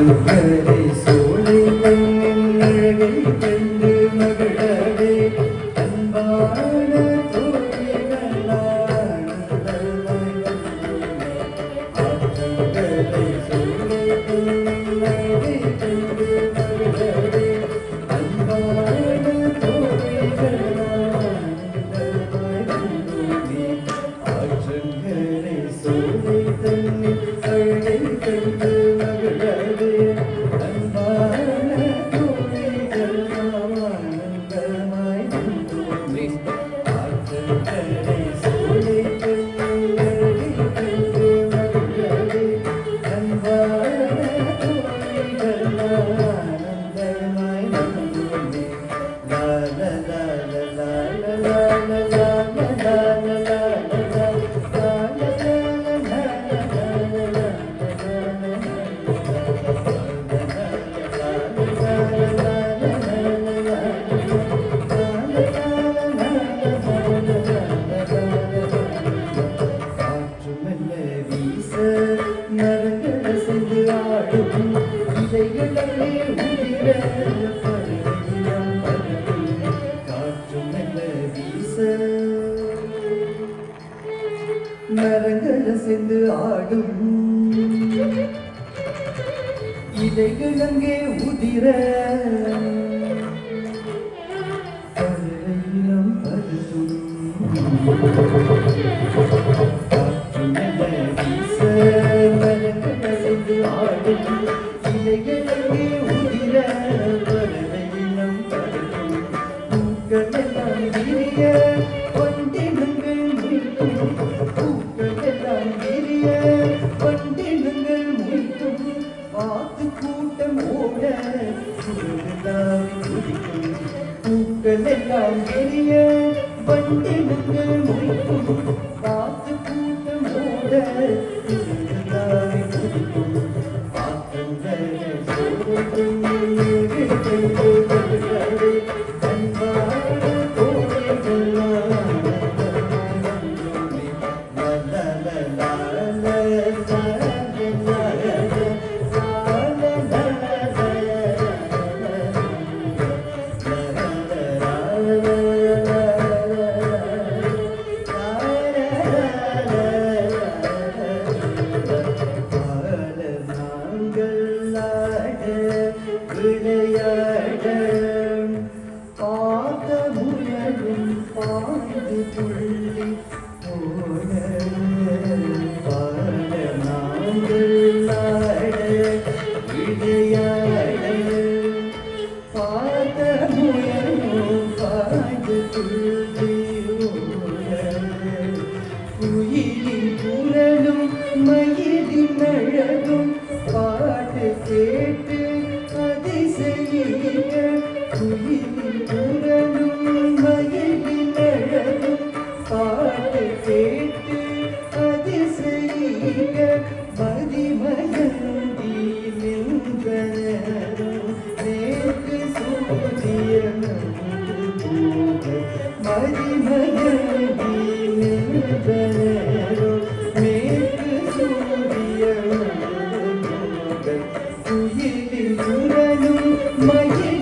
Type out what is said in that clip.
ஆற்றங்கரை சோலை தன்னின் அழகை கண்டு மகளவே அன்பான தோழிகளாய் ஆற்றங்கரை சோலை தன்னின் அழகை கண்டு மகளவே அன்பான தோழிகளாய் ஆற்றங்கரை சோலை தன்னின் அழகை கண்டு மரங்கள் சென்று ஆடும் இலைகள் அங்கே உதிர பருவம் பருதும் மரங்கள் சென்று ஆடும் இலைகள் அங்கே உதிர பருவம் பருதும் பூக்களெல்லாம் விரிய பொந்தினங்கள் முடிக்கும் பூக்களெல்லாம் விரிய பொந்தினங்கள் முடிக்கும் வாத்து கூட்டம் ஓட சுடுதாவி குதிக்கும் பூக்களெல்லாம் விரிய பொந்தினங்கள் முடிக்கும் வாத்து கூட்டம் ஓட சுடுதாவி குதிக்கும் பாத்தங்கள் சோறும் விளையாட பார்த்த முயலும் பாய்ந்து துள்ளி போட பாட நாங்கள் ஆட விளையாட பார்த்த முயலும் பாய்ந்து துள்ளி ஓட குயிலின் குரலும் மயிலின் அழகும் பாட்டு கேட்டு குயிலின் குரலும் மயிலின் அழகும் பாட்டு கேட்டு அதிசயிக்க மதிமயந்தி நின்றனரும் நேற்று சூரியன் போக மதிமயந்தி நின்றனரும் நேற்று சூரியன் போக குயிலின் குரலும் மயில்